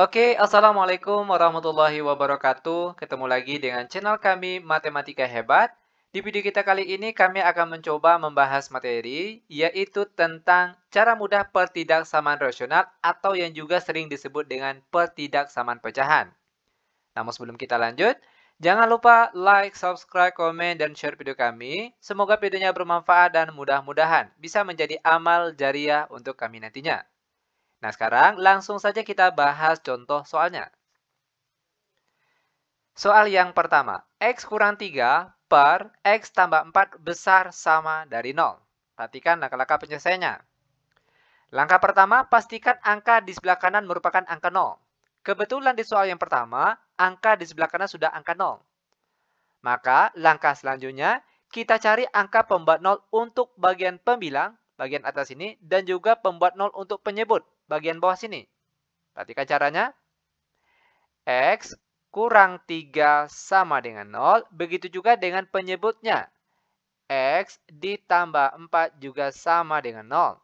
Oke, Assalamualaikum warahmatullahi wabarakatuh. Ketemu lagi dengan channel kami Matematika Hebat. Di video kita kali ini kami akan mencoba membahas materi, yaitu tentang cara mudah pertidaksamaan rasional atau yang juga sering disebut dengan pertidaksamaan pecahan. Namun sebelum kita lanjut, jangan lupa like, subscribe, komen, dan share video kami. Semoga videonya bermanfaat dan mudah-mudahan bisa menjadi amal jariah untuk kami nantinya. Nah, sekarang langsung saja kita bahas contoh soalnya. Soal yang pertama, X kurang 3 per X tambah 4 besar sama dari 0. Perhatikan langkah-langkah penyelesaiannya. Langkah pertama, pastikan angka di sebelah kanan merupakan angka 0. Kebetulan di soal yang pertama, angka di sebelah kanan sudah angka 0. Maka, langkah selanjutnya, kita cari angka pembuat 0 untuk bagian pembilang, bagian atas ini, dan juga pembuat 0 untuk penyebut, bagian bawah sini. Perhatikan caranya. X kurang 3 sama dengan 0. Begitu juga dengan penyebutnya. X ditambah 4 juga sama dengan 0.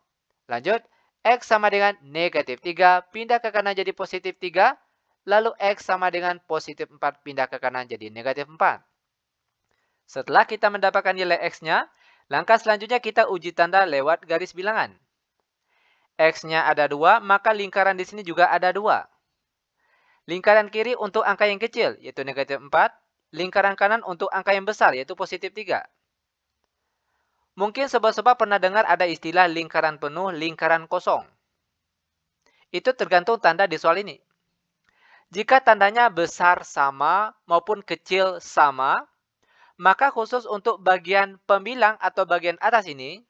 Lanjut, X sama dengan negatif 3, pindah ke kanan jadi positif 3. Lalu X sama dengan positif 4, pindah ke kanan jadi negatif 4. Setelah kita mendapatkan nilai X-nya, langkah selanjutnya kita uji tanda lewat garis bilangan. X-nya ada 2, maka lingkaran di sini juga ada 2. Lingkaran kiri untuk angka yang kecil, yaitu negatif 4. Lingkaran kanan untuk angka yang besar, yaitu positif 3. Mungkin sobat-sobat pernah dengar ada istilah lingkaran penuh, lingkaran kosong. Itu tergantung tanda di soal ini. Jika tandanya besar sama maupun kecil sama, maka khusus untuk bagian pembilang atau bagian atas ini,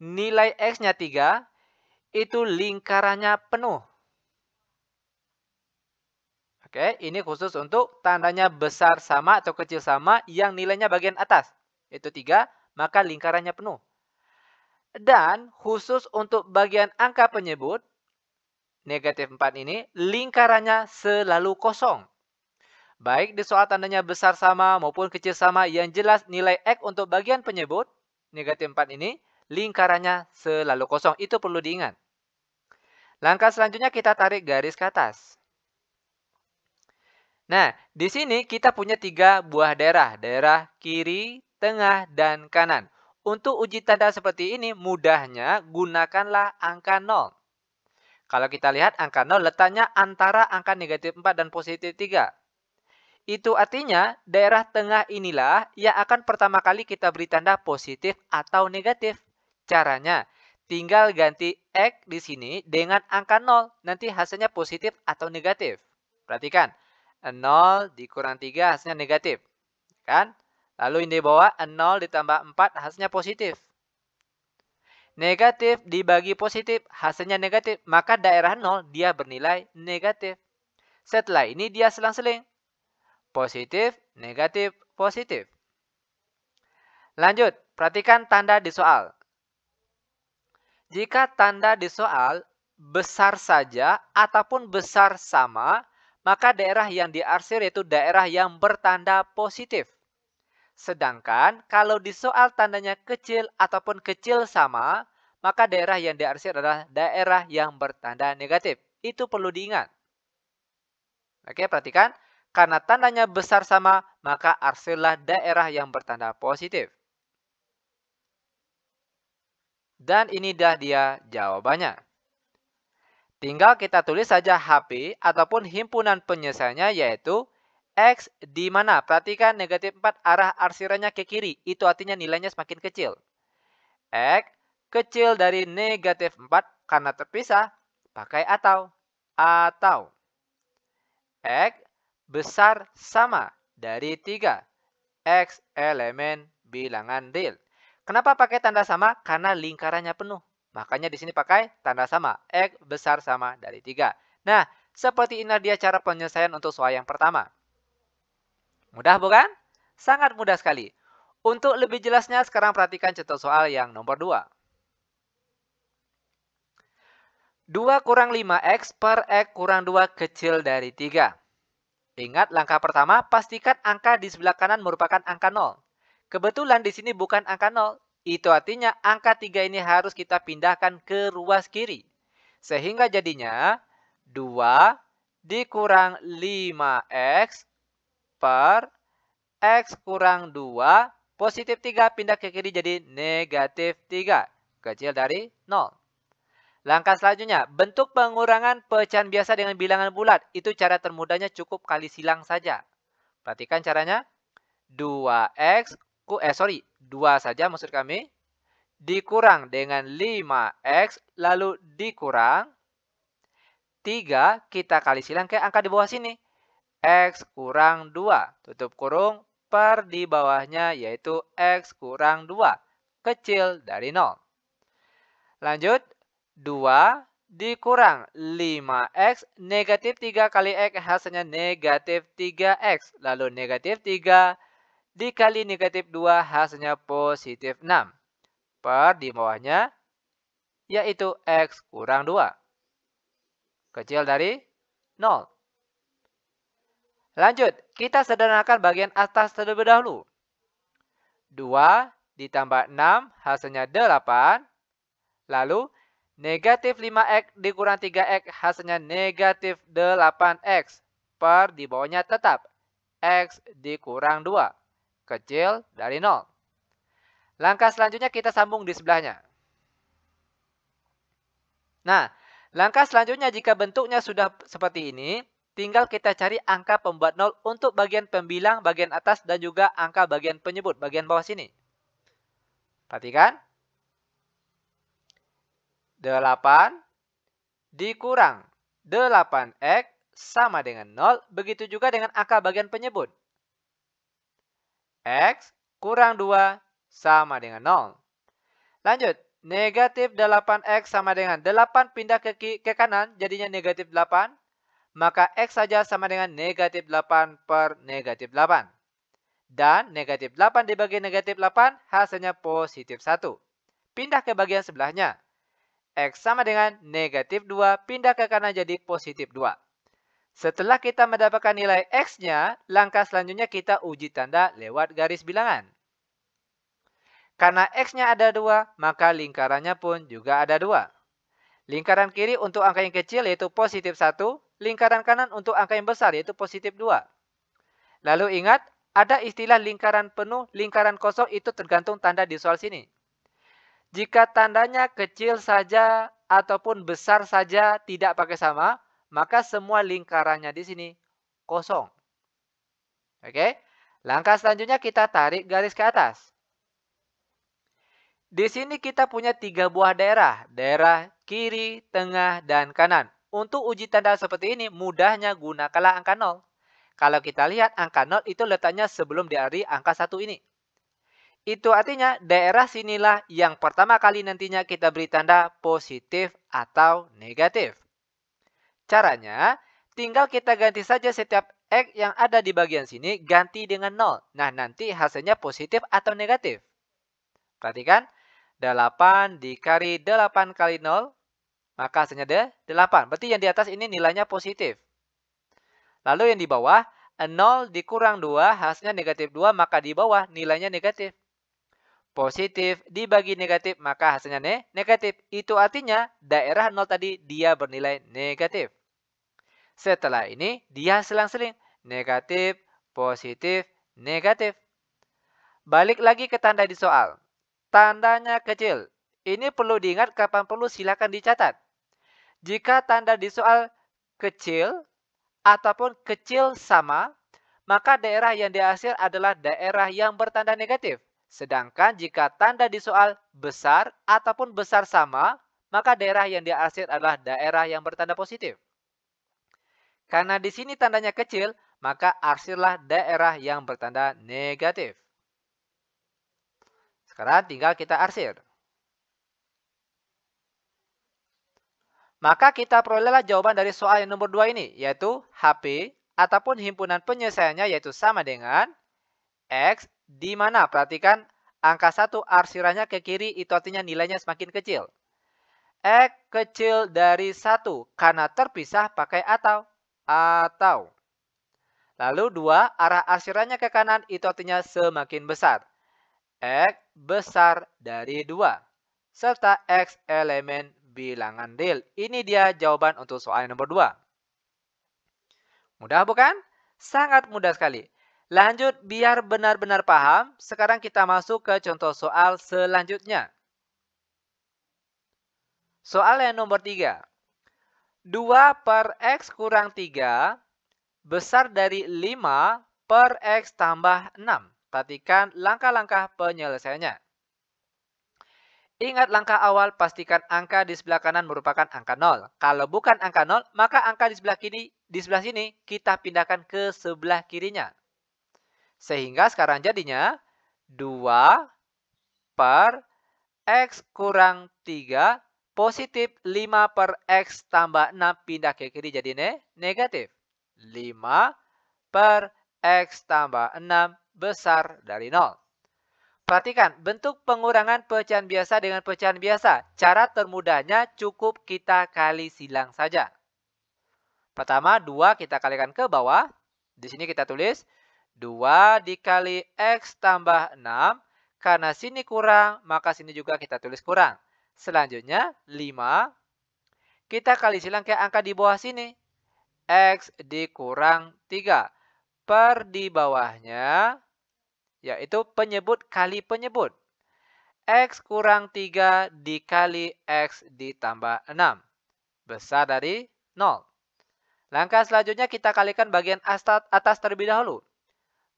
nilai X-nya 3, itu lingkarannya penuh. Oke, ini khusus untuk tandanya besar sama atau kecil sama yang nilainya bagian atas. Itu 3, maka lingkarannya penuh. Dan khusus untuk bagian angka penyebut, negatif 4 ini, lingkarannya selalu kosong. Baik di soal tandanya besar sama maupun kecil sama, yang jelas nilai X untuk bagian penyebut, negatif 4 ini, lingkarannya selalu kosong. Itu perlu diingat. Langkah selanjutnya kita tarik garis ke atas. Nah, di sini kita punya 3 buah daerah. Daerah kiri, tengah, dan kanan. Untuk uji tanda seperti ini, mudahnya gunakanlah angka 0. Kalau kita lihat angka 0 letaknya antara angka negatif 4 dan positif 3. Itu artinya daerah tengah inilah yang akan pertama kali kita beri tanda positif atau negatif. Caranya, tinggal ganti X di sini dengan angka 0. Nanti hasilnya positif atau negatif. Perhatikan. 0 dikurang 3 hasilnya negatif. Kan? Lalu ini di bawah 0 ditambah 4 hasilnya positif. Negatif dibagi positif hasilnya negatif. Maka daerah 0 dia bernilai negatif. Setelah ini dia selang-seling. Positif, negatif, positif. Lanjut, perhatikan tanda di soal. Jika tanda di soal besar saja ataupun besar sama, maka daerah yang diarsir yaitu daerah yang bertanda positif. Sedangkan kalau di soal tandanya kecil ataupun kecil sama, maka daerah yang diarsir adalah daerah yang bertanda negatif. Itu perlu diingat. Oke, perhatikan. Karena tandanya besar sama, maka arsirlah daerah yang bertanda positif. Dan ini dah dia jawabannya. Tinggal kita tulis saja HP ataupun himpunan penyelesaiannya yaitu X di mana? Perhatikan negatif 4 arah arsirannya ke kiri. Itu artinya nilainya semakin kecil. X kecil dari negatif 4 karena terpisah. Pakai atau. Atau. X besar sama dari 3. X elemen bilangan real. Kenapa pakai tanda sama? Karena lingkarannya penuh. Makanya di sini pakai tanda sama. X besar sama dari 3. Nah, seperti ini dia cara penyelesaian untuk soal yang pertama. Mudah bukan? Sangat mudah sekali. Untuk lebih jelasnya, sekarang perhatikan contoh soal yang nomor 2. 2 kurang 5X per X kurang 2 kecil dari 3. Ingat langkah pertama, pastikan angka di sebelah kanan merupakan angka 0. Kebetulan di sini bukan angka 0. Itu artinya angka 3 ini harus kita pindahkan ke ruas kiri. Sehingga jadinya 2 dikurang 5x per x kurang 2, positif 3 pindah ke kiri jadi negatif 3, kecil dari 0. Langkah selanjutnya, bentuk pengurangan pecahan biasa dengan bilangan bulat. Itu cara termudahnya cukup kali silang saja. Perhatikan caranya. 2x, 2 saja maksud kami. Dikurang dengan 5x, lalu dikurang 3, kita kali silang ke angka di bawah sini. X kurang 2, tutup kurung, per di bawahnya yaitu X kurang 2, kecil dari 0. Lanjut, 2 dikurang 5x, negatif 3 kali x hasilnya negatif 3x. Lalu negatif 3 dikali negatif 2 hasilnya positif 6. Per di bawahnya yaitu x kurang 2. Kecil dari 0. Lanjut, kita sederhanakan bagian atas terlebih dahulu. 2 ditambah 6 hasilnya 8. Lalu negatif 5x dikurang 3x hasilnya negatif 8x. Per di bawahnya tetap x dikurang 2. Kecil dari 0. Langkah selanjutnya kita sambung di sebelahnya. Nah, langkah selanjutnya jika bentuknya sudah seperti ini, tinggal kita cari angka pembuat 0 untuk bagian pembilang bagian atas dan juga angka bagian penyebut bagian bawah sini. Perhatikan. 8 dikurang 8x sama dengan 0. Begitu juga dengan angka bagian penyebut. X kurang 2 sama dengan 0. Lanjut. Negatif 8x sama dengan 8 pindah ke kanan jadinya negatif 8. Maka x saja sama dengan negatif 8 per negatif 8. Dan negatif 8 dibagi negatif 8 hasilnya positif 1. Pindah ke bagian sebelahnya. X sama dengan negatif 2, pindah ke kanan jadi positif 2. Setelah kita mendapatkan nilai X-nya, langkah selanjutnya kita uji tanda lewat garis bilangan. Karena X-nya ada 2, maka lingkarannya pun juga ada 2. Lingkaran kiri untuk angka yang kecil yaitu positif 1, lingkaran kanan untuk angka yang besar yaitu positif 2. Lalu ingat, ada istilah lingkaran penuh, lingkaran kosong itu tergantung tanda di soal sini. Jika tandanya kecil saja ataupun besar saja tidak pakai sama, maka semua lingkarannya di sini kosong. Oke, langkah selanjutnya kita tarik garis ke atas. Di sini kita punya 3 buah daerah, daerah kiri, tengah, dan kanan. Untuk uji tanda seperti ini, mudahnya gunakanlah angka 0. Kalau kita lihat angka 0 itu letaknya sebelum dari angka 1 ini. Itu artinya daerah sinilah yang pertama kali nantinya kita beri tanda positif atau negatif. Caranya, tinggal kita ganti saja setiap X yang ada di bagian sini ganti dengan 0. Nah, nanti hasilnya positif atau negatif. Perhatikan, 8 dikali 8 kali 0, maka hasilnya 8. Berarti yang di atas ini nilainya positif. Lalu yang di bawah, 0 dikurang 2 hasilnya negatif 2, maka di bawah nilainya negatif. Positif dibagi negatif, maka hasilnya negatif. Itu artinya daerah 0 tadi dia bernilai negatif. Setelah ini dia selang-seling. Negatif, positif, negatif. Balik lagi ke tanda di soal. Tandanya kecil. Ini perlu diingat, kapan perlu silakan dicatat. Jika tanda di soal kecil ataupun kecil sama, maka daerah yang dihasil adalah daerah yang bertanda negatif. Sedangkan jika tanda di soal besar ataupun besar sama, maka daerah yang dihasil adalah daerah yang bertanda positif. Karena di sini tandanya kecil, maka arsirlah daerah yang bertanda negatif. Sekarang tinggal kita arsir. Maka kita perolehlah jawaban dari soal yang nomor 2 ini, yaitu HP ataupun himpunan penyelesaiannya yaitu sama dengan X, di mana perhatikan angka 1 arsirannya ke kiri itu artinya nilainya semakin kecil. X kecil dari 1 karena terpisah pakai atau. Lalu 2 arah arsirannya ke kanan itu artinya semakin besar. X besar dari 2. Serta X elemen bilangan real. Ini dia jawaban untuk soal nomor 2. Mudah bukan? Sangat mudah sekali. Lanjut, biar benar-benar paham, sekarang kita masuk ke contoh soal selanjutnya. Soal yang nomor 3. 2 per X kurang 3 besar dari 5 per X tambah 6. Perhatikan langkah-langkah penyelesaiannya. Ingat langkah awal, pastikan angka di sebelah kanan merupakan angka 0. Kalau bukan angka 0, maka angka di sebelah sini kita pindahkan ke sebelah kirinya. Sehingga sekarang jadinya 2 per X kurang 3 positif 5 per X tambah 6 pindah ke kiri jadi negatif. 5 per X tambah 6 besar dari 0. Perhatikan, bentuk pengurangan pecahan biasa dengan pecahan biasa. Cara termudahnya cukup kita kali silang saja. Pertama, 2 kita kalikan ke bawah. Di sini kita tulis 2 dikali X tambah 6. Karena sini kurang, maka sini juga kita tulis kurang. Selanjutnya, 5. Kita kali silang ke angka di bawah sini. X dikurang 3. Per di bawahnya, yaitu penyebut kali penyebut. X kurang 3 dikali X ditambah 6. Besar dari 0. Langkah selanjutnya kita kalikan bagian atas terlebih dahulu.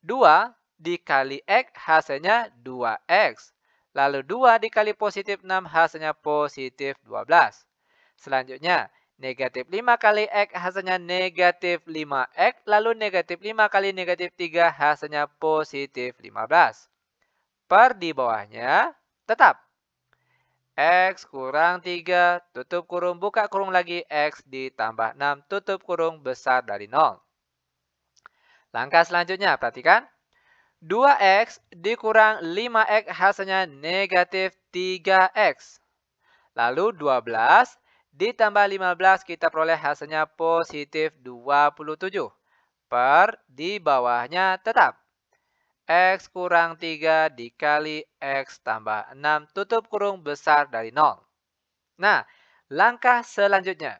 2 dikali X hasilnya 2X. Lalu 2 dikali positif 6 hasilnya positif 12. Selanjutnya, negatif 5 kali X hasilnya negatif 5X. Lalu negatif 5 kali negatif 3 hasilnya positif 15. Per di bawahnya tetap. X kurang 3, tutup kurung, buka kurung lagi, X ditambah 6, tutup kurung, besar dari 0. Langkah selanjutnya, perhatikan. 2X dikurang 5X hasilnya negatif 3X. Lalu 12 ditambah 15 kita peroleh hasilnya positif 27. Per di bawahnya tetap. X kurang 3 dikali X tambah 6 tutup kurung besar dari 0. Nah, langkah selanjutnya.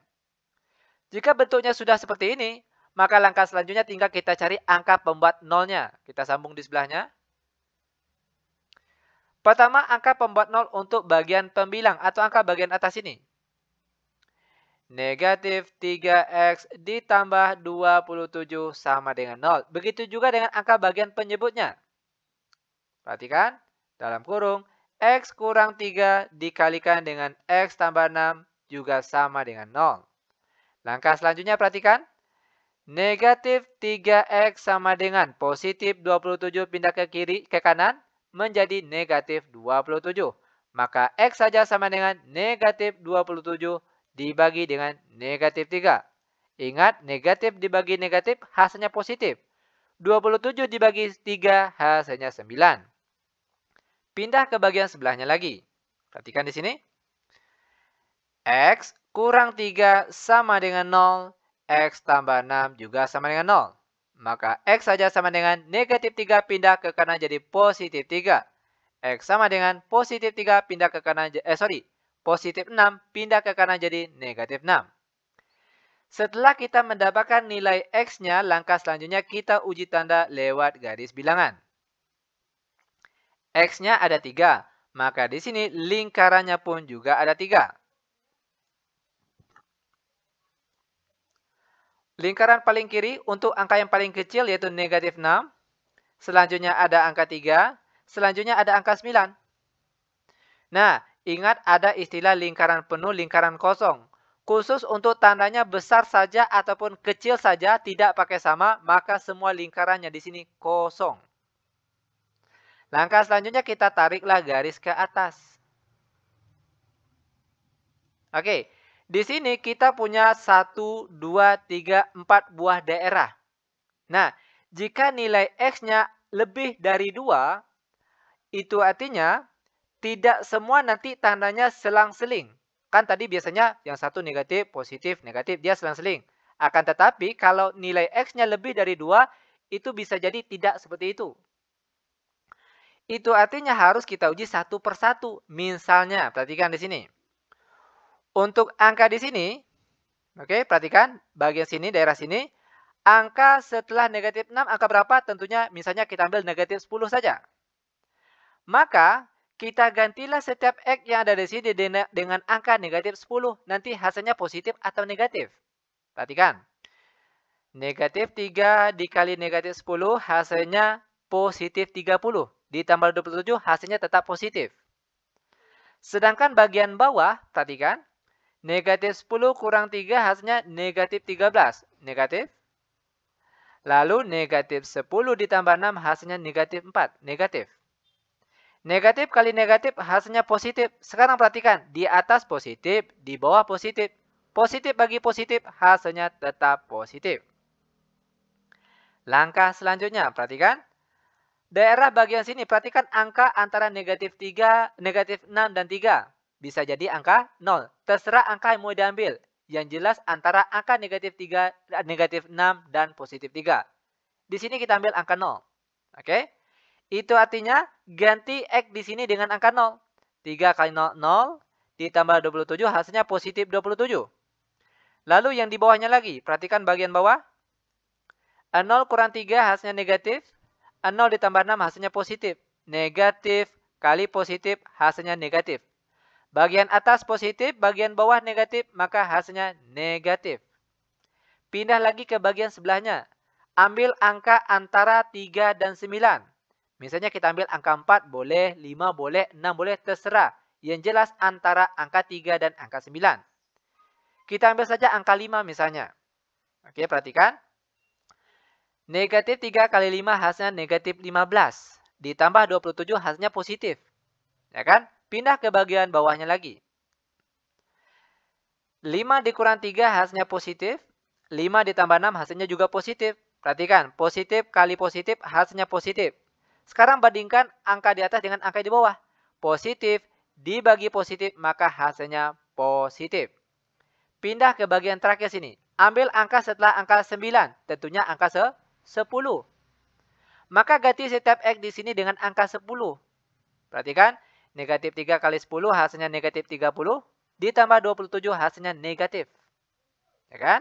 Jika bentuknya sudah seperti ini, maka langkah selanjutnya tinggal kita cari angka pembuat nolnya. Kita sambung di sebelahnya. Pertama, angka pembuat nol untuk bagian pembilang atau angka bagian atas ini. Negatif 3X ditambah 27 sama dengan 0. Begitu juga dengan angka bagian penyebutnya. Perhatikan, dalam kurung, X kurang 3 dikalikan dengan X tambah 6 juga sama dengan 0. Langkah selanjutnya perhatikan. Negatif 3X sama dengan positif 27 pindah ke kiri ke kanan menjadi negatif 27. Maka X saja sama dengan negatif 27 dibagi dengan negatif 3. Ingat, negatif dibagi negatif hasilnya positif. 27 dibagi 3 hasilnya 9. Pindah ke bagian sebelahnya lagi. Perhatikan di sini. X kurang 3 sama dengan 0. X tambah 6 juga sama dengan 0. Maka X saja sama dengan negatif 3 pindah ke kanan jadi positif 3. X sama dengan positif 3 pindah ke kanan, positif 6 pindah ke kanan jadi negatif 6. Setelah kita mendapatkan nilai X-nya, langkah selanjutnya kita uji tanda lewat garis bilangan. X-nya ada 3, maka di sini lingkarannya pun juga ada 3. Lingkaran paling kiri untuk angka yang paling kecil yaitu negatif 6. Selanjutnya ada angka 3. Selanjutnya ada angka 9. Nah, ingat ada istilah lingkaran penuh, lingkaran kosong. Khusus untuk tandanya besar saja ataupun kecil saja tidak pakai sama, maka semua lingkarannya di sini kosong. Langkah selanjutnya kita tariklah garis ke atas. Oke. Di sini kita punya 1, 2, 3, 4 buah daerah. Nah, jika nilai X-nya lebih dari 2, itu artinya tidak semua nanti tandanya selang-seling. Kan tadi biasanya yang satu negatif, positif, negatif, dia selang-seling. Akan tetapi kalau nilai X-nya lebih dari 2, itu bisa jadi tidak seperti itu. Itu artinya harus kita uji satu per satu. Misalnya, perhatikan di sini. Untuk angka di sini, oke, perhatikan bagian sini, daerah sini, Angka setelah negatif 6, angka berapa? Tentunya misalnya kita ambil negatif 10 saja. Maka, kita gantilah setiap X yang ada di sini dengan angka negatif 10. Nanti hasilnya positif atau negatif. Perhatikan. Negatif 3 dikali negatif 10 hasilnya positif 30. Ditambah 27 hasilnya tetap positif. Sedangkan bagian bawah, perhatikan. Negatif 10 kurang 3 hasilnya negatif 13. Negatif. Lalu negatif 10 ditambah 6 hasilnya negatif 4. Negatif. Negatif kali negatif hasilnya positif. Sekarang perhatikan. Di atas positif, di bawah positif. Positif bagi positif hasilnya tetap positif. Langkah selanjutnya, perhatikan. Daerah bagian sini, perhatikan angka antara negatif 3, negatif 6, dan 3. Bisa jadi angka 0. Terserah angka yang mau diambil. Yang jelas antara angka negatif 3, negatif 6, dan positif 3. Di sini kita ambil angka 0. Oke? Itu artinya ganti X di sini dengan angka 0. 3 kali 0, 0. Ditambah 27 hasilnya positif 27. Lalu yang di bawahnya lagi. Perhatikan bagian bawah. 0 kurang 3 hasilnya negatif. 0 ditambah 6 hasilnya positif. Negatif kali positif hasilnya negatif. Bagian atas positif, bagian bawah negatif, maka hasilnya negatif. Pindah lagi ke bagian sebelahnya. Ambil angka antara 3 dan 9. Misalnya kita ambil angka 4 boleh, 5 boleh, 6 boleh, terserah. Yang jelas antara angka 3 dan angka 9. Kita ambil saja angka 5 misalnya. Oke, perhatikan. Negatif 3 kali 5 hasilnya negatif 15. Ditambah 27 hasilnya positif. Ya kan? Pindah ke bagian bawahnya lagi. 5 dikurang 3 hasilnya positif. 5 ditambah 6 hasilnya juga positif. Perhatikan, positif kali positif hasilnya positif. Sekarang bandingkan angka di atas dengan angka di bawah. Positif dibagi positif maka hasilnya positif. Pindah ke bagian terakhir sini. Ambil angka setelah angka 9. Tentunya angka 10. Maka ganti setiap X di sini dengan angka 10. Perhatikan. Negatif 3 kali 10 hasilnya negatif 30. Ditambah 27 hasilnya negatif. Ya kan?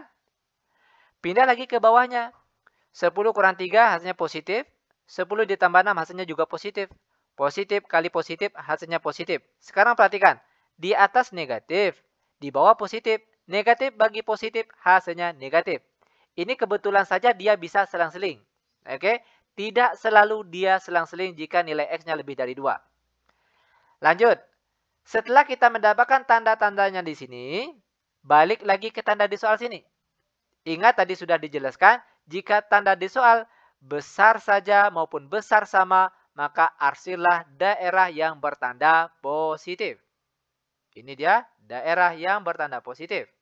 Pindah lagi ke bawahnya. 10 kurang 3 hasilnya positif. 10 ditambah 6 hasilnya juga positif. Positif kali positif hasilnya positif. Sekarang perhatikan. Di atas negatif. Di bawah positif. Negatif bagi positif hasilnya negatif. Ini kebetulan saja dia bisa selang-seling. Oke? Tidak selalu dia selang-seling jika nilai X-nya lebih dari 2. Lanjut. Setelah kita mendapatkan tanda-tandanya di sini, balik lagi ke tanda di soal sini. Ingat tadi sudah dijelaskan, jika tanda di soal besar saja maupun besar sama, maka arsirlah daerah yang bertanda positif. Ini dia daerah yang bertanda positif.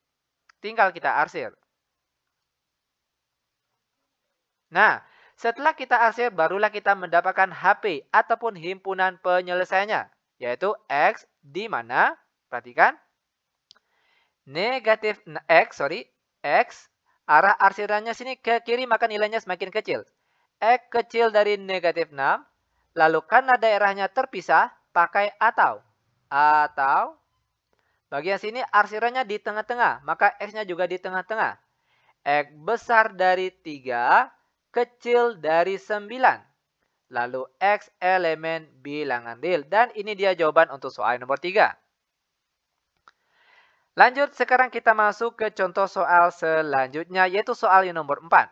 Tinggal kita arsir. Nah, setelah kita arsir, barulah kita mendapatkan HP ataupun himpunan penyelesaiannya. Yaitu X di mana, perhatikan, negatif X, arah arsirannya sini ke kiri maka nilainya semakin kecil. X kecil dari negatif 6, lalu karena daerahnya terpisah, pakai atau. Atau, bagian sini arsirannya di tengah-tengah, maka X-nya juga di tengah-tengah. X besar dari 3, kecil dari 9. Lalu X elemen bilangan real. Dan ini dia jawaban untuk soal nomor 3. Lanjut, sekarang kita masuk ke contoh soal selanjutnya, yaitu soal yang nomor 4.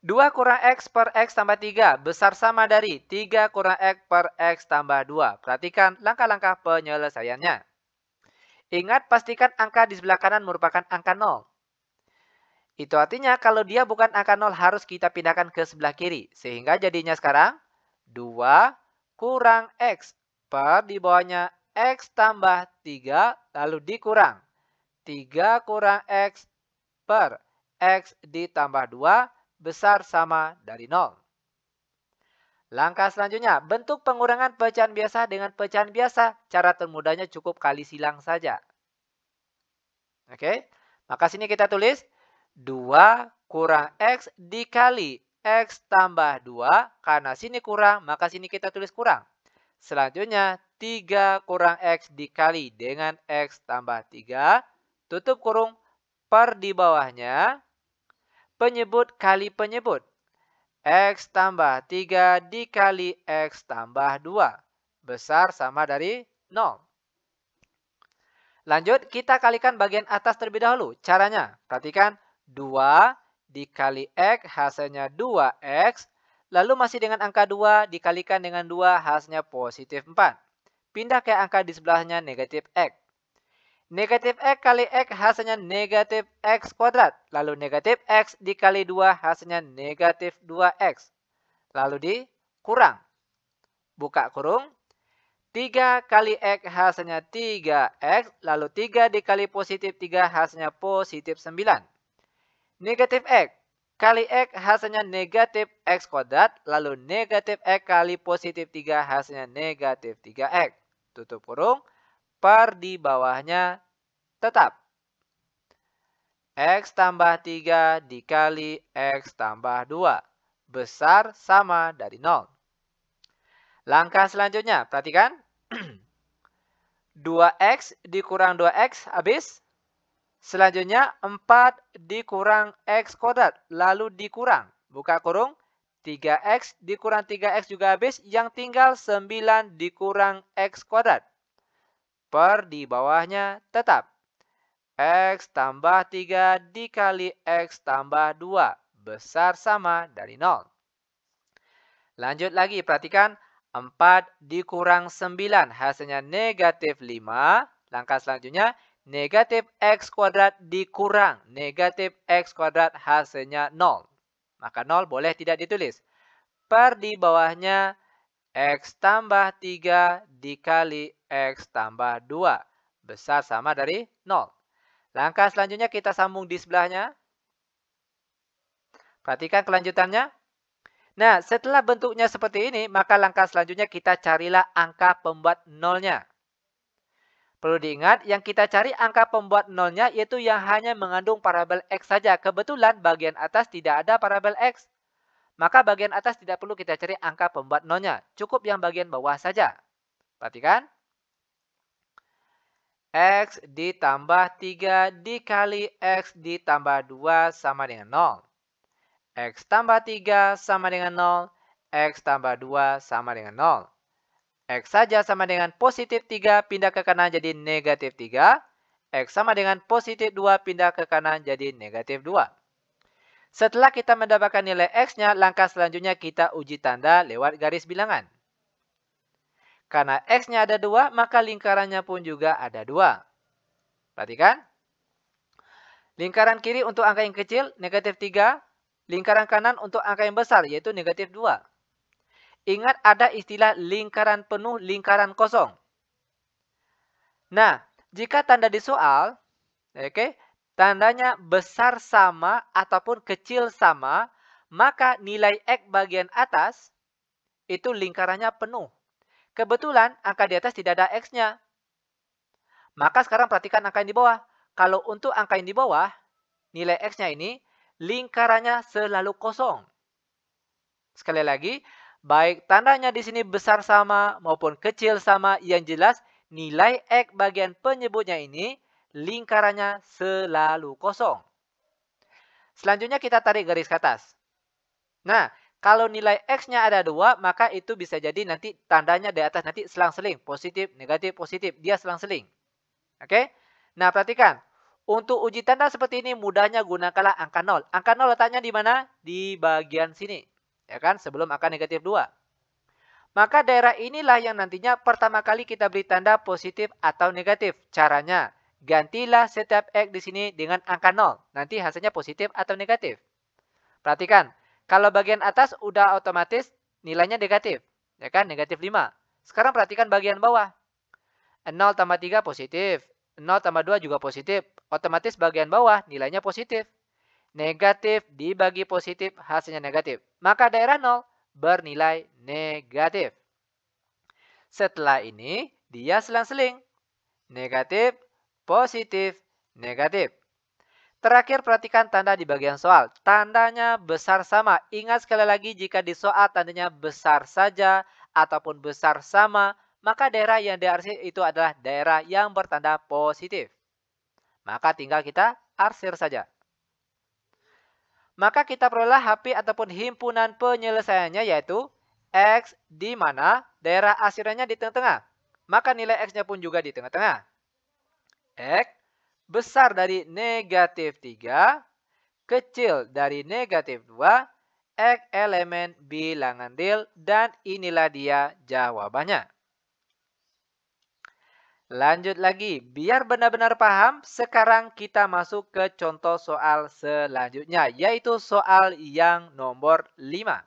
2 kurang X per X tambah 3 besar sama dari 3 kurang X per X tambah 2. Perhatikan langkah-langkah penyelesaiannya. Ingat, pastikan angka di sebelah kanan merupakan angka 0. Itu artinya kalau dia bukan angka 0 harus kita pindahkan ke sebelah kiri. Sehingga jadinya sekarang 2 kurang X per di bawahnya X tambah 3 lalu dikurang. 3 kurang X per X ditambah 2 besar sama dari 0. Langkah selanjutnya, bentuk pengurangan pecahan biasa dengan pecahan biasa. Cara termudahnya cukup kali silang saja. Oke, maka sini kita tulis 2 kurang X dikali X tambah 2. Karena sini kurang, maka sini kita tulis kurang. Selanjutnya, 3 kurang X dikali dengan X tambah 3. Tutup kurung per di bawahnya. penyebut kali penyebut. X tambah 3 dikali X tambah 2. Besar sama dari 0. Lanjut, kita kalikan bagian atas terlebih dahulu. Caranya, perhatikan 2 dikali X hasilnya 2X. Lalu masih dengan angka 2 dikalikan dengan 2 hasilnya positif 4. Pindah ke angka di sebelahnya negatif X. Negatif X kali X hasilnya negatif X kuadrat. Lalu negatif X dikali 2 hasilnya negatif 2X. Lalu dikurang. Buka kurung. 3 kali X hasilnya 3X. Lalu 3 dikali positif 3 hasilnya positif 9. Negatif X kali X hasilnya negatif X kuadrat. Lalu negatif X kali positif 3 hasilnya negatif 3X. Tutup kurung. Per di bawahnya tetap. X tambah 3 dikali X tambah 2. Besar sama dari 0. Langkah selanjutnya, perhatikan. 2X dikurang 2X habis. Selanjutnya 4 dikurang X kuadrat. Lalu dikurang. Buka kurung. 3X dikurang 3X juga habis. Yang tinggal 9 dikurang X kuadrat. Per di bawahnya tetap. X tambah 3 dikali X tambah 2. Besar sama dari 0. Lanjut lagi, perhatikan. 4 dikurang 9 hasilnya negatif 5. Langkah selanjutnya, negatif X kuadrat dikurang negatif X kuadrat hasilnya 0. Maka 0 boleh tidak ditulis. Per di bawahnya X tambah 3 dikali X tambah 2. Besar sama dari 0. Langkah selanjutnya kita sambung di sebelahnya. Perhatikan kelanjutannya. Nah, setelah bentuknya seperti ini, maka langkah selanjutnya kita carilah angka pembuat nolnya. Perlu diingat, yang kita cari angka pembuat nolnya yaitu yang hanya mengandung parabel X saja. Kebetulan bagian atas tidak ada parabel X. Maka bagian atas tidak perlu kita cari angka pembuat nolnya. Cukup yang bagian bawah saja. Perhatikan. X ditambah 3 dikali X ditambah 2 sama dengan 0. X tambah 3 sama dengan 0. X tambah 2 sama dengan 0. X saja sama dengan positif 3 pindah ke kanan jadi negatif 3. X sama dengan positif 2 pindah ke kanan jadi negatif 2. Setelah kita mendapatkan nilai X-nya, langkah selanjutnya kita uji tanda lewat garis bilangan. Karena X-nya ada 2, maka lingkarannya pun juga ada 2. Perhatikan. Lingkaran kiri untuk angka yang kecil, negatif 3. Lingkaran kanan untuk angka yang besar, yaitu negatif 2. Ingat ada istilah lingkaran penuh, lingkaran kosong. Nah, jika tanda di soal, tandanya besar sama ataupun kecil sama, maka nilai X bagian atas itu lingkarannya penuh. Kebetulan angka di atas tidak ada X-nya. Maka sekarang perhatikan angka yang di bawah. Kalau untuk angka yang di bawah, nilai X-nya ini lingkarannya selalu kosong. Sekali lagi, baik tandanya di sini besar sama maupun kecil sama, yang jelas nilai X bagian penyebutnya ini lingkarannya selalu kosong. Selanjutnya kita tarik garis ke atas. Nah, kalau nilai X-nya ada 2, maka itu bisa jadi nanti tandanya di atas nanti selang-seling. Positif, negatif, positif. Dia selang-seling. Oke? Nah, perhatikan. Untuk uji tanda seperti ini, mudahnya gunakanlah angka 0. Angka 0 letaknya di mana? Di bagian sini. Ya kan? Sebelum angka negatif 2. Maka daerah inilah yang nantinya pertama kali kita beri tanda positif atau negatif. Caranya, gantilah setiap X di sini dengan angka 0. Nanti hasilnya positif atau negatif. Perhatikan. Kalau bagian atas udah otomatis nilainya negatif. Ya kan? Negatif 5. Sekarang perhatikan bagian bawah. 0 tambah 3 positif. 0 tambah 2 juga positif. Otomatis bagian bawah nilainya positif. Negatif dibagi positif hasilnya negatif. Maka daerah 0 bernilai negatif. Setelah ini dia selang-seling. Negatif, positif, negatif. Terakhir perhatikan tanda di bagian soal. Tandanya besar sama. Ingat sekali lagi jika di soal tandanya besar saja ataupun besar sama, maka daerah yang diarsir itu adalah daerah yang bertanda positif. Maka tinggal kita arsir saja. maka kita peroleh HP ataupun himpunan penyelesaiannya yaitu X di mana daerah asirannya di tengah-tengah. Maka nilai X-nya pun juga di tengah-tengah. X besar dari negatif 3, kecil dari negatif 2, X elemen bilangan real, dan inilah dia jawabannya. Lanjut lagi, biar benar-benar paham, sekarang kita masuk ke contoh soal selanjutnya, yaitu soal yang nomor 5.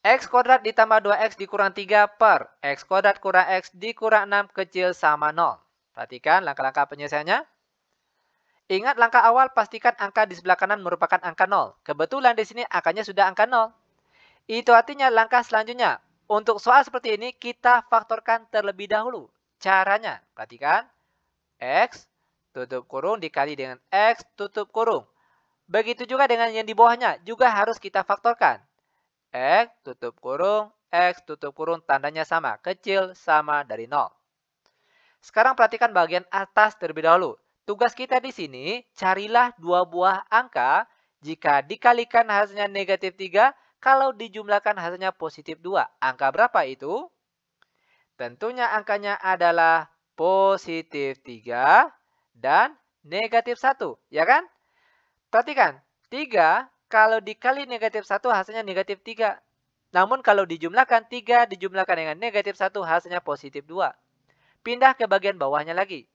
X kuadrat ditambah 2X dikurang 3 per X kuadrat kurang X dikurang 6 kecil sama 0. Perhatikan langkah-langkah penyelesaiannya. Ingat langkah awal, pastikan angka di sebelah kanan merupakan angka 0. Kebetulan di sini angkanya sudah angka 0. Itu artinya langkah selanjutnya. Untuk soal seperti ini, kita faktorkan terlebih dahulu. Caranya, perhatikan. X tutup kurung dikali dengan X tutup kurung. Begitu juga dengan yang di bawahnya, juga harus kita faktorkan. X tutup kurung, tandanya sama. Kecil sama dari 0. Sekarang perhatikan bagian atas terlebih dahulu. Tugas kita di sini, carilah dua buah angka. Jika dikalikan hasilnya negatif 3, kalau dijumlahkan hasilnya positif 2. Angka berapa itu? Tentunya angkanya adalah positif 3 dan negatif 1. Ya kan? Perhatikan, 3 kalau dikali negatif 1 hasilnya negatif 3. Namun kalau dijumlahkan 3 dijumlahkan dengan negatif 1 hasilnya positif 2. Pindah ke bagian bawahnya lagi.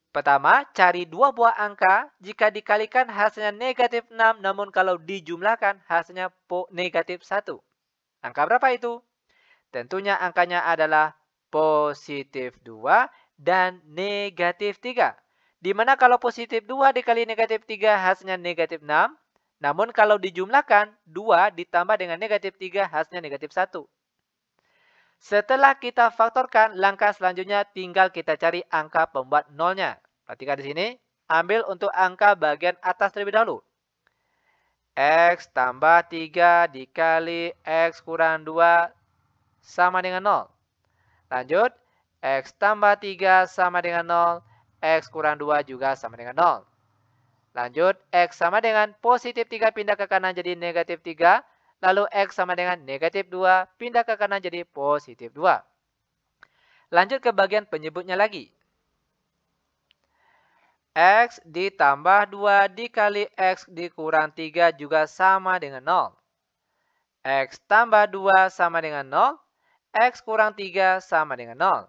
Pertama, cari dua buah angka. Jika dikalikan hasilnya negatif 6, namun kalau dijumlahkan hasilnya negatif 1. Angka berapa itu? Tentunya angkanya adalah positif 2 dan negatif 3. Dimana kalau positif 2 dikali negatif 3 hasilnya negatif 6. Namun kalau dijumlahkan 2 ditambah dengan negatif 3 hasilnya negatif 1. Setelah kita faktorkan, langkah selanjutnya tinggal kita cari angka pembuat nolnya. Perhatikan di sini, ambil untuk angka bagian atas terlebih dahulu. X tambah 3 dikali X kurang 2 sama dengan 0. Lanjut, X tambah 3 sama dengan 0, X kurang 2 juga sama dengan 0. Lanjut, X sama dengan positif 3 pindah ke kanan jadi negatif 3. Lalu X sama dengan negatif 2 pindah ke kanan jadi positif 2. Lanjut ke bagian penyebutnya lagi. X ditambah 2 dikali X dikurang 3 juga sama dengan 0. X tambah 2 sama dengan 0. X kurang 3 sama dengan 0.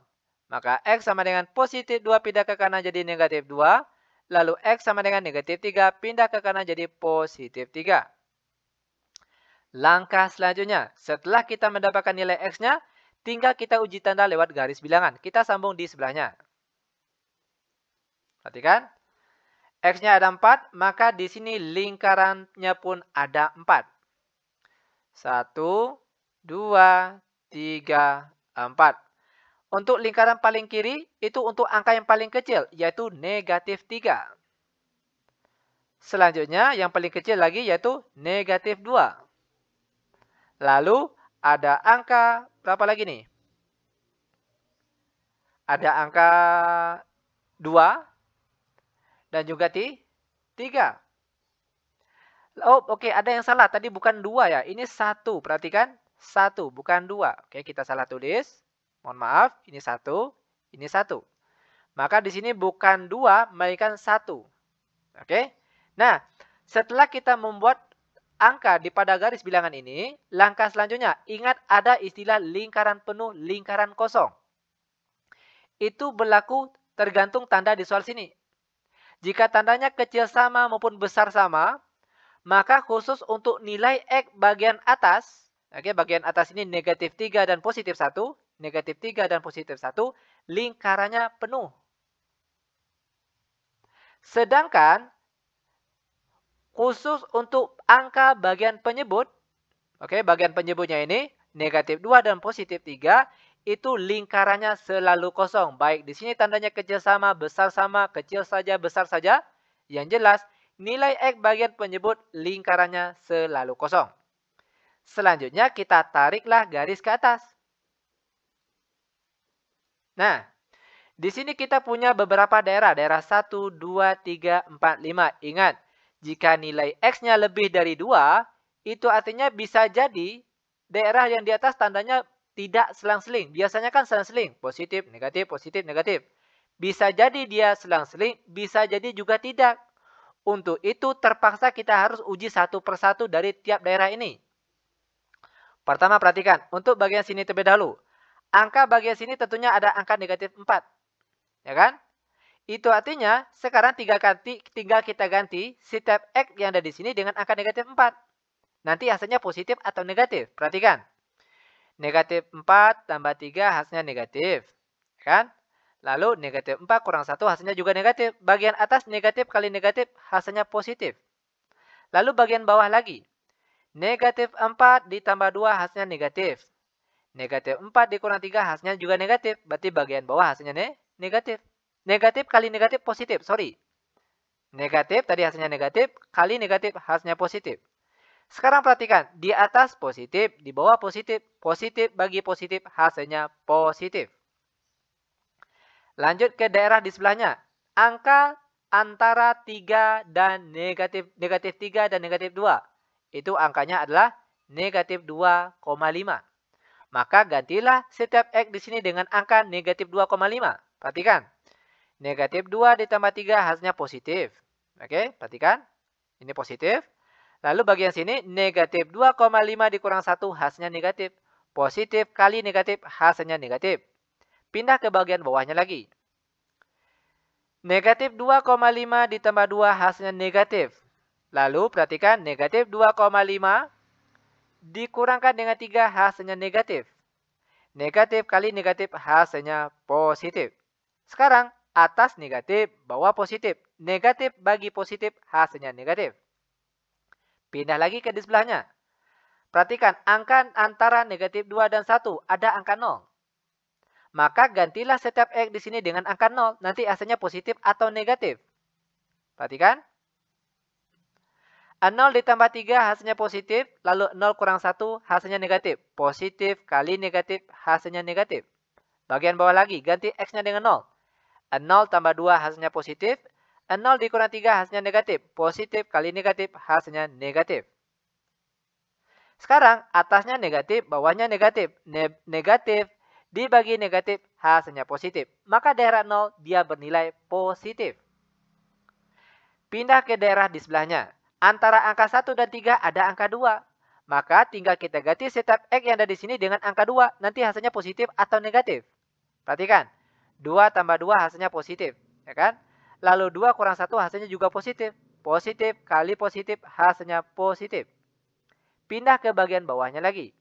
Maka X sama dengan positif 2 pindah ke kanan jadi negatif 2. Lalu X sama dengan negatif 3 pindah ke kanan jadi positif 3. Langkah selanjutnya, setelah kita mendapatkan nilai X-nya, tinggal kita uji tanda lewat garis bilangan. Kita sambung di sebelahnya. Perhatikan. X-nya ada 4, maka di sini lingkarannya pun ada 4. 1, 2, 3, 4. Untuk lingkaran paling kiri, itu untuk angka yang paling kecil, yaitu negatif 3. Selanjutnya, yang paling kecil lagi, yaitu negatif 2. Lalu, ada angka, berapa lagi nih? Ada angka 2. Dan juga 3. Oh, oke, ada yang salah. Tadi bukan 2 ya. Ini 1. Perhatikan. 1, bukan 2. Oke, kita salah tulis. Mohon maaf. Ini 1. Ini 1. Maka di sini bukan 2, melainkan 1. Oke. Nah, setelah kita membuat angka di pada garis bilangan ini, langkah selanjutnya, ingat ada istilah lingkaran penuh, lingkaran kosong. Itu berlaku tergantung tanda di soal sini. Jika tandanya kecil sama maupun besar sama, maka khusus untuk nilai X bagian atas, oke, bagian atas ini negatif 3 dan positif 1, negatif 3 dan positif 1, lingkarannya penuh. Sedangkan, khusus untuk angka bagian penyebut, oke, bagian penyebutnya ini, negatif 2 dan positif 3, itu lingkarannya selalu kosong. Baik di sini tandanya kecil sama, besar sama, kecil saja, besar saja. Yang jelas, nilai X bagian penyebut lingkarannya selalu kosong. Selanjutnya kita tariklah garis ke atas. Nah, Di sini kita punya beberapa daerah. Daerah 1, 2, 3, 4, 5. Ingat, jika nilai X-nya lebih dari 2, itu artinya bisa jadi daerah yang di atas tandanya tidak selang-seling. Biasanya kan selang-seling. Positif, negatif, positif, negatif. Bisa jadi dia selang-seling, bisa jadi juga tidak. Untuk itu terpaksa kita harus uji satu persatu dari tiap daerah ini. Pertama perhatikan, untuk bagian sini terlebih dahulu. Angka bagian sini tentunya ada angka negatif 4. Ya kan? Itu artinya sekarang tinggal kita ganti setiap X yang ada di sini dengan angka negatif 4. Nanti hasilnya positif atau negatif. Perhatikan. Negatif 4 tambah 3 hasilnya negatif. Kan? Lalu negatif 4 kurang 1 hasilnya juga negatif. Bagian atas negatif kali negatif hasilnya positif. Lalu bagian bawah lagi. Negatif 4 ditambah 2 hasilnya negatif. Negatif 4 dikurang 3 hasilnya juga negatif. Berarti bagian bawah hasilnya negatif. Negatif kali negatif positif. Sorry. Negatif tadi hasilnya negatif. Kali negatif hasilnya positif. Sekarang perhatikan. Di atas positif. Di bawah positif. Positif bagi positif hasilnya positif. Lanjut ke daerah di sebelahnya. Angka antara 3 dan negatif 3 dan negatif 2. Itu angkanya adalah negatif 2,5. Maka gantilah setiap X di sini dengan angka negatif 2,5. Perhatikan. Negatif 2 ditambah 3 hasilnya positif. Oke, perhatikan. Ini positif. Lalu bagian sini negatif 2,5 dikurang 1 hasilnya negatif. Positif kali negatif hasilnya negatif. Pindah ke bagian bawahnya lagi. Negatif 2,5 ditambah 2 hasilnya negatif. Lalu perhatikan negatif 2,5 dikurangkan dengan 3 hasilnya negatif. Negatif kali negatif hasilnya positif. Sekarang atas negatif, bawah positif. Negatif bagi positif hasilnya negatif. Pindah lagi ke di sebelahnya. Perhatikan angka antara negatif 2 dan 1 ada angka 0. Maka gantilah setiap X di sini dengan angka 0. Nanti hasilnya positif atau negatif. Perhatikan. 0 ditambah 3 hasilnya positif. Lalu 0 kurang 1 hasilnya negatif. Positif kali negatif hasilnya negatif. Bagian bawah lagi. Ganti X-nya dengan 0. 0 tambah 2 hasilnya positif. 0 dikurang 3 hasilnya negatif. Positif kali negatif hasilnya negatif. Sekarang atasnya negatif, bawahnya negatif. Negatif dibagi negatif hasilnya positif. Maka daerah 0 dia bernilai positif. Pindah ke daerah di sebelahnya. Antara angka 1 dan 3 ada angka 2. Maka tinggal kita ganti setiap X yang ada di sini dengan angka 2. Nanti hasilnya positif atau negatif. Perhatikan. 2 tambah 2 hasilnya positif. Ya kan? Lalu 2 kurang 1 hasilnya juga positif. Positif kali positif hasilnya positif. Pindah ke bagian bawahnya lagi.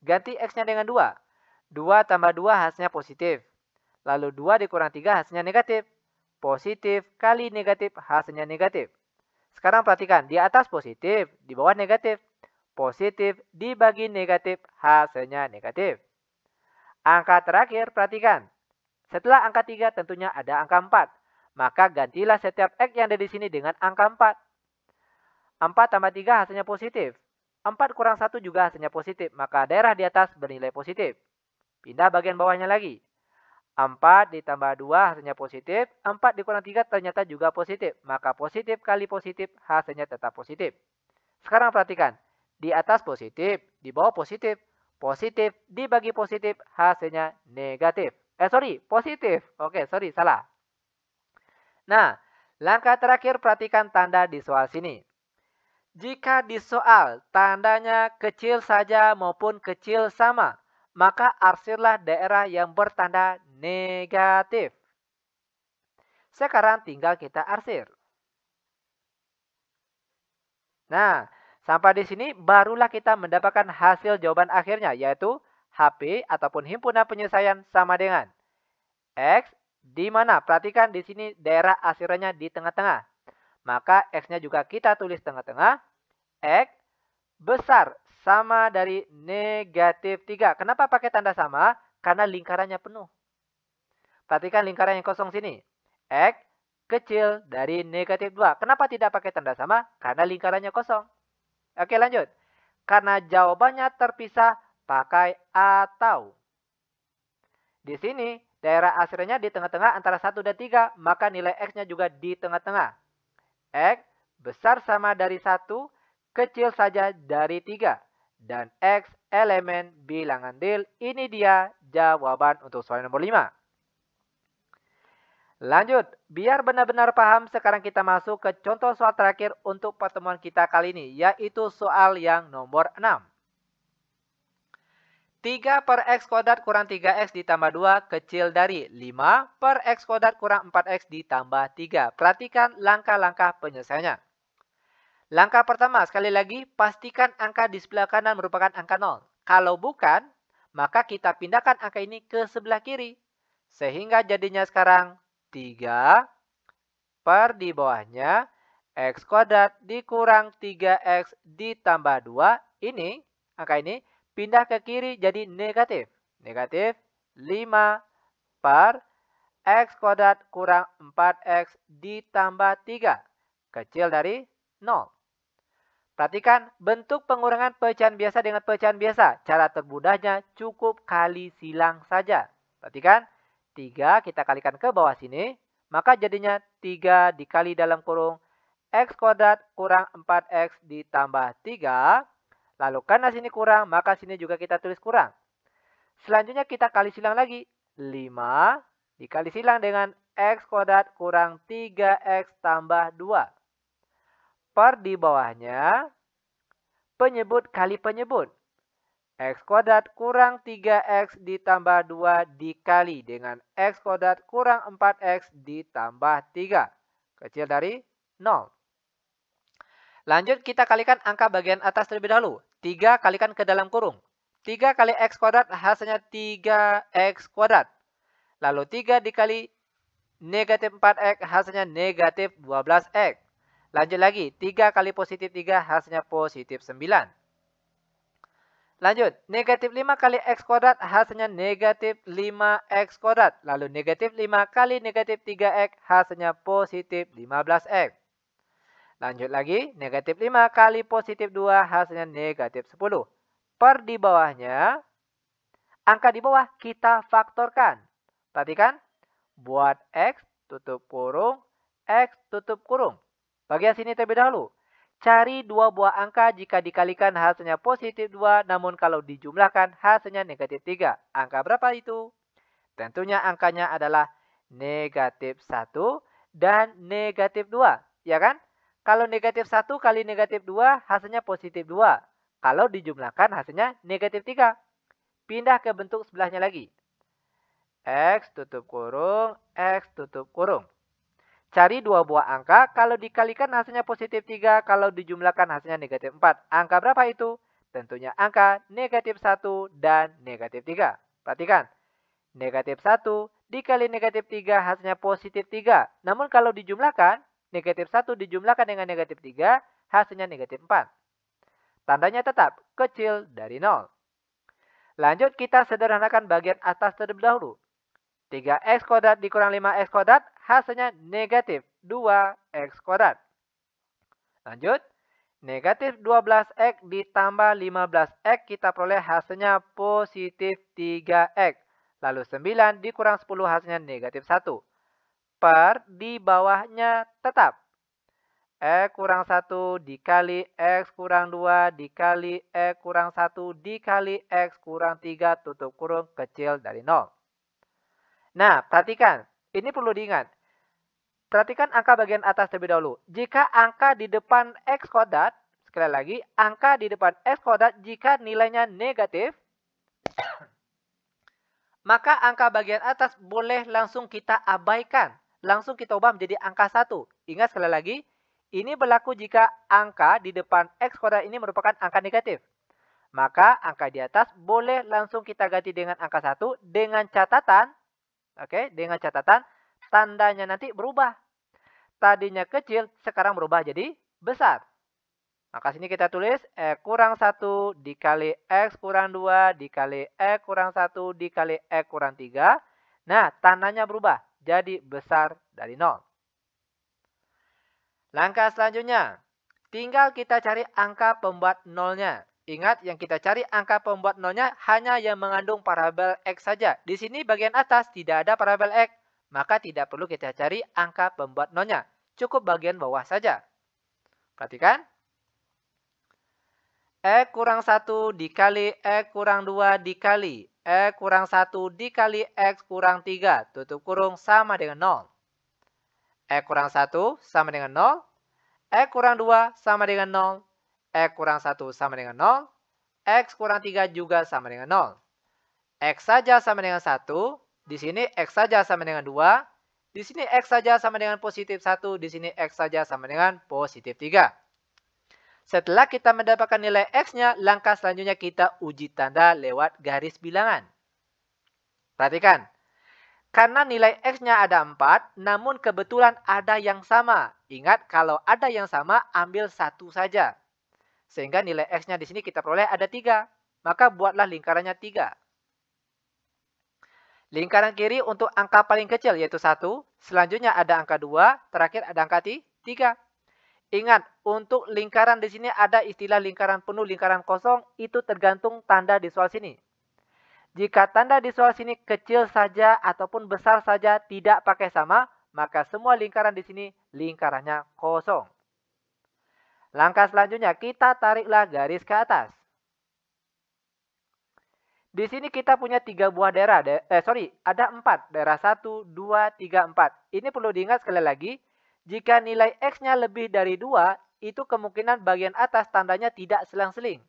Ganti X-nya dengan 2. 2 tambah 2 hasilnya positif. Lalu 2 dikurang 3 hasilnya negatif. Positif kali negatif hasilnya negatif. Sekarang perhatikan. Di atas positif, di bawah negatif. Positif dibagi negatif hasilnya negatif. Angka terakhir perhatikan. Setelah angka 3 tentunya ada angka 4. Maka gantilah setiap X yang ada di sini dengan angka 4. 4 tambah 3 hasilnya positif. 4 kurang 1 juga hasilnya positif. Maka daerah di atas bernilai positif. Pindah bagian bawahnya lagi. 4 ditambah 2 hasilnya positif. 4 dikurang 3 ternyata juga positif. Maka positif kali positif hasilnya tetap positif. Sekarang perhatikan. Di atas positif, di bawah positif. Positif dibagi positif hasilnya negatif. Positif. Oke, salah. Nah, langkah terakhir perhatikan tanda di soal sini. Jika di soal tandanya kecil saja maupun kecil sama, maka arsirlah daerah yang bertanda negatif. Sekarang tinggal kita arsir. Nah, sampai di sini barulah kita mendapatkan hasil jawaban akhirnya, yaitu HP ataupun himpunan penyelesaian sama dengan X, di mana? Perhatikan di sini daerah arsirannya di tengah-tengah. Maka X-nya juga kita tulis tengah-tengah. X besar sama dari negatif 3. Kenapa pakai tanda sama? Karena lingkarannya penuh. Perhatikan lingkaran yang kosong sini. X kecil dari negatif 2. Kenapa tidak pakai tanda sama? Karena lingkarannya kosong. Oke, lanjut. Karena jawabannya terpisah, pakai atau. Di sini Daerah aslinya di tengah-tengah antara 1 dan 3, maka nilai X-nya juga di tengah-tengah. X besar sama dari 1, kecil saja dari 3. Dan X elemen bilangan real. Ini dia jawaban untuk soal nomor 5. Lanjut, biar benar-benar paham, sekarang kita masuk ke contoh soal terakhir untuk pertemuan kita kali ini, yaitu soal yang nomor 6. 3 per X kuadrat kurang 3X ditambah 2 kecil dari 5 per X kuadrat kurang 4X ditambah 3. Perhatikan langkah-langkah penyelesaiannya. Langkah pertama, sekali lagi, pastikan angka di sebelah kanan merupakan angka 0. Kalau bukan, maka kita pindahkan angka ini ke sebelah kiri. Sehingga jadinya sekarang 3 per di bawahnya X kuadrat dikurang 3X ditambah 2. Ini, angka ini, pindah ke kiri jadi negatif. Negatif 5 per X kuadrat kurang 4X ditambah 3. Kecil dari 0. Perhatikan bentuk pengurangan pecahan biasa dengan pecahan biasa. Cara termudahnya cukup kali silang saja. Perhatikan, 3 kita kalikan ke bawah sini. Maka jadinya 3 dikali dalam kurung X kuadrat kurang 4X ditambah 3. Lalu karena sini kurang, maka sini juga kita tulis kurang. Selanjutnya kita kali silang lagi. 5 dikali silang dengan X kuadrat kurang 3X tambah 2. Per di bawahnya, penyebut kali penyebut. X kuadrat kurang 3X ditambah 2 dikali dengan X kuadrat kurang 4X ditambah 3. Kecil dari 0. Lanjut kita kalikan angka bagian atas terlebih dahulu. 3 kalikan ke dalam kurung. 3 kali X kuadrat hasilnya 3X kuadrat. Lalu 3 dikali negatif 4X hasilnya negatif 12X. Lanjut lagi, 3 kali positif 3 hasilnya positif 9. Lanjut, negatif 5 kali X kuadrat hasilnya negatif 5X kuadrat. Lalu negatif 5 kali negatif 3X hasilnya positif 15X. Lanjut lagi, negatif 5 kali positif 2 hasilnya negatif 10. Per di bawahnya, angka di bawah kita faktorkan. Perhatikan, buat X tutup kurung, X tutup kurung. Bagian sini terlebih dahulu. Cari dua buah angka jika dikalikan hasilnya positif 2, namun kalau dijumlahkan hasilnya negatif 3. Angka berapa itu? Tentunya angkanya adalah negatif 1 dan negatif 2. Ya kan? Kalau negatif 1 kali negatif 2 hasilnya positif 2. Kalau dijumlahkan hasilnya negatif 3. Pindah ke bentuk sebelahnya lagi. X tutup kurung, X tutup kurung. Cari dua buah angka, kalau dikalikan hasilnya positif 3, kalau dijumlahkan hasilnya negatif 4. Angka berapa itu? Tentunya angka negatif 1 dan negatif 3. Perhatikan, negatif 1 dikali negatif 3 hasilnya positif 3. Namun kalau dijumlahkan, negatif 1 dijumlahkan dengan negatif 3, hasilnya negatif 4. Tandanya tetap kecil dari 0. Lanjut kita sederhanakan bagian atas terlebih dahulu. 3X kuadrat dikurang 5X kuadrat hasilnya negatif 2X kuadrat. Lanjut, negatif 12X ditambah 15X kita peroleh hasilnya positif 3X. Lalu 9 dikurang 10 hasilnya negatif 1. Per di bawahnya tetap. X kurang 1 dikali X kurang 2 dikali X kurang 1 dikali X kurang 3 tutup kurung kecil dari 0. Nah, perhatikan. Ini perlu diingat. Perhatikan angka bagian atas terlebih dahulu. Jika angka di depan X kuadrat, sekali lagi, angka di depan X kuadrat jika nilainya negatif, maka angka bagian atas boleh langsung kita abaikan. Langsung kita ubah menjadi angka 1. Ingat sekali lagi, ini berlaku jika angka di depan X kuadrat ini merupakan angka negatif. Maka angka di atas boleh langsung kita ganti dengan angka 1 dengan catatan, oke, dengan catatan tandanya nanti berubah. Tadinya kecil, sekarang berubah jadi besar. Maka sini kita tulis X kurang 1 dikali X kurang 2 dikali X kurang 1 dikali X kurang 3. Nah, tandanya berubah jadi besar dari 0. Langkah selanjutnya, tinggal kita cari angka pembuat nolnya. Ingat, yang kita cari angka pembuat nolnya hanya yang mengandung parabel X saja. Di sini bagian atas tidak ada parabel X, maka tidak perlu kita cari angka pembuat nolnya. Cukup bagian bawah saja. Perhatikan. X kurang 1 dikali X kurang 2 dikali X kurang 1 dikali X kurang 3, tutup kurung, sama dengan 0. X kurang 1 sama dengan 0. X kurang 2 sama dengan 0. X kurang 1 sama dengan 0. X kurang 3 juga sama dengan 0. X saja sama dengan 1. Di sini X saja sama dengan 2. Di sini X saja sama dengan positif 1. Di sini X saja sama dengan positif 3. Setelah kita mendapatkan nilai X-nya, langkah selanjutnya kita uji tanda lewat garis bilangan. Perhatikan. Karena nilai X-nya ada 4, namun kebetulan ada yang sama. Ingat, kalau ada yang sama, ambil satu saja. Sehingga nilai X-nya di sini kita peroleh ada 3. Maka buatlah lingkarannya 3. Lingkaran kiri untuk angka paling kecil yaitu 1. Selanjutnya ada angka 2. Terakhir ada angka 3. Ingat, untuk lingkaran di sini ada istilah lingkaran penuh, lingkaran kosong. Itu tergantung tanda di soal sini. Jika tanda di soal sini kecil saja ataupun besar saja tidak pakai sama, maka semua lingkaran di sini lingkarannya kosong. Langkah selanjutnya, kita tariklah garis ke atas. Di sini kita punya 3 buah daerah. Ada 4. Daerah 1, 2, 3, 4. Ini perlu diingat sekali lagi. Jika nilai X-nya lebih dari 2, itu kemungkinan bagian atas tandanya tidak selang-seling.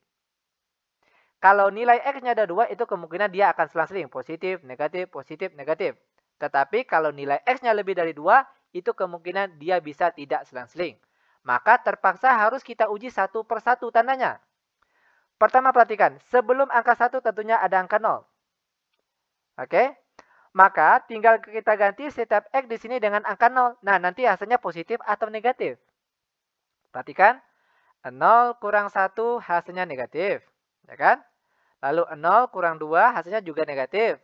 Kalau nilai X-nya ada 2, itu kemungkinan dia akan selang-seling. Positif, negatif, positif, negatif. Tetapi kalau nilai X-nya lebih dari 2, itu kemungkinan dia bisa tidak selang-seling. Maka terpaksa harus kita uji satu persatu tandanya. Pertama perhatikan, sebelum angka 1 tentunya ada angka 0. Oke? Maka tinggal kita ganti setiap X di sini dengan angka 0. Nah, nanti hasilnya positif atau negatif. Perhatikan, 0 kurang 1 hasilnya negatif. Ya kan? Lalu 0 kurang 2 hasilnya juga negatif.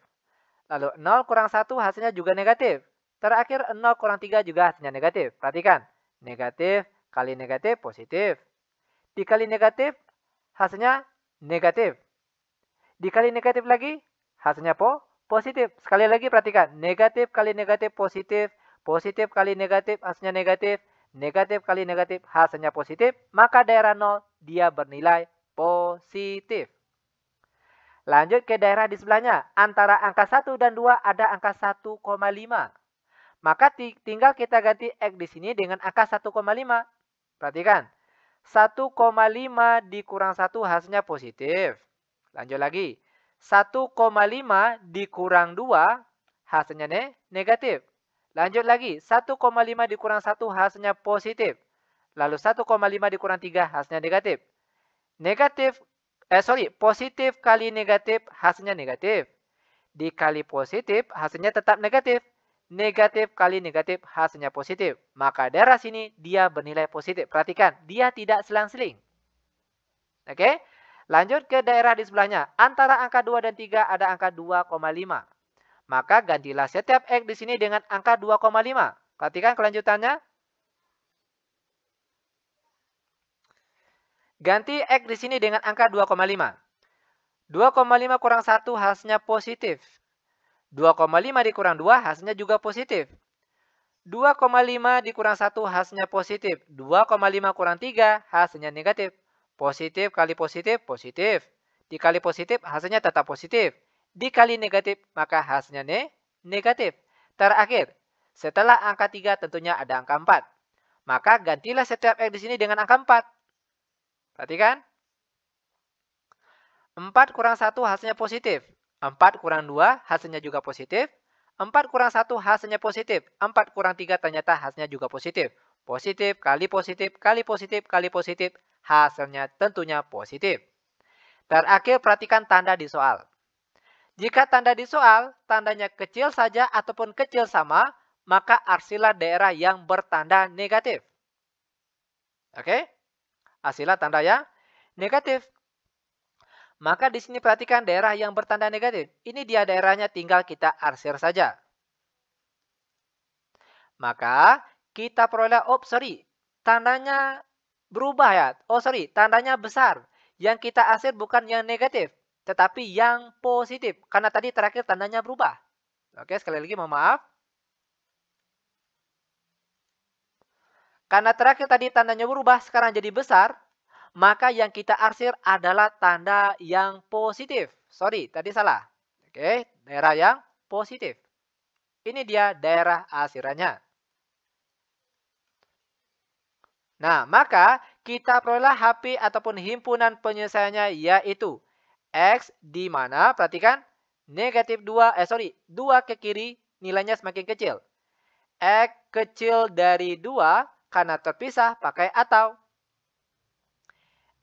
Lalu 0 kurang 1 hasilnya juga negatif. Terakhir 0 kurang 3 juga hasilnya negatif. Perhatikan, negatif kali negatif positif. Dikali negatif hasilnya negatif. Dikali negatif lagi hasilnya positif. Sekali lagi perhatikan, negatif kali negatif positif. Positif kali negatif hasilnya negatif. Negatif kali negatif hasilnya positif. Maka daerah 0 dia bernilai positif. Lanjut ke daerah di sebelahnya. Antara angka 1 dan 2 ada angka 1,5. Maka tinggal kita ganti X di sini dengan angka 1,5. Perhatikan. 1,5 dikurang 1 hasilnya positif. Lanjut lagi. 1,5 dikurang 2 hasilnya negatif. Lanjut lagi. 1,5 dikurang 1 hasilnya positif. Lalu 1,5 dikurang 3 hasilnya negatif. Positif kali negatif hasilnya negatif. Dikali positif hasilnya tetap negatif. Negatif kali negatif hasilnya positif. Maka daerah sini dia bernilai positif. Perhatikan, dia tidak selang-seling. Oke? Lanjut ke daerah di sebelahnya. Antara angka 2 dan 3 ada angka 2,5. Maka gantilah setiap X di sini dengan angka 2,5. Perhatikan kelanjutannya. Ganti X di sini dengan angka 2,5. 2,5 kurang 1 hasilnya positif. 2,5 dikurang 2 hasilnya juga positif. 2,5 dikurang 1 hasilnya positif. 2,5 kurang 3 hasilnya negatif. Positif kali positif, positif. Dikali positif hasilnya tetap positif. Dikali negatif maka hasilnya negatif. Terakhir, setelah angka 3 tentunya ada angka 4. Maka gantilah setiap X di sini dengan angka 4. Perhatikan. 4 kurang 1 hasilnya positif. 4 kurang 2 hasilnya juga positif. 4 kurang 1 hasilnya positif. 4 kurang 3 ternyata hasilnya juga positif. Positif kali positif kali positif kali positif. Hasilnya tentunya positif. Terakhir perhatikan tanda di soal. Jika tanda di soal, tandanya kecil saja ataupun kecil sama, maka arsilah daerah yang bertanda negatif. Oke? Arsilah tanda yang negatif. Maka di sini perhatikan daerah yang bertanda negatif. Ini dia daerahnya, tinggal kita arsir saja. Maka kita peroleh, tandanya berubah ya. Tandanya besar. Yang kita arsir bukan yang negatif, tetapi yang positif. Karena tadi terakhir tandanya berubah. Oke, sekali lagi mohon maaf. Karena terakhir tadi tandanya berubah, sekarang jadi besar, maka yang kita arsir adalah tanda yang positif. Sorry, tadi salah. Oke, daerah yang positif. Ini dia daerah arsirannya. Nah, maka kita peroleh HP ataupun himpunan penyelesaiannya yaitu X di mana, perhatikan, negatif 2 ke kiri nilainya semakin kecil. X kecil dari 2 karena terpisah pakai atau.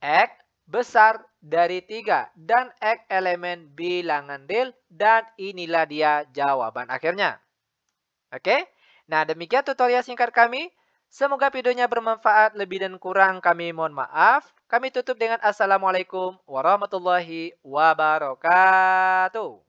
X besar dari 3 dan X elemen bilangan real dan inilah dia jawaban akhirnya. Oke, nah demikian tutorial singkat kami. Semoga videonya bermanfaat, lebih dan kurang kami mohon maaf. Kami tutup dengan Assalamualaikum warahmatullahi wabarakatuh.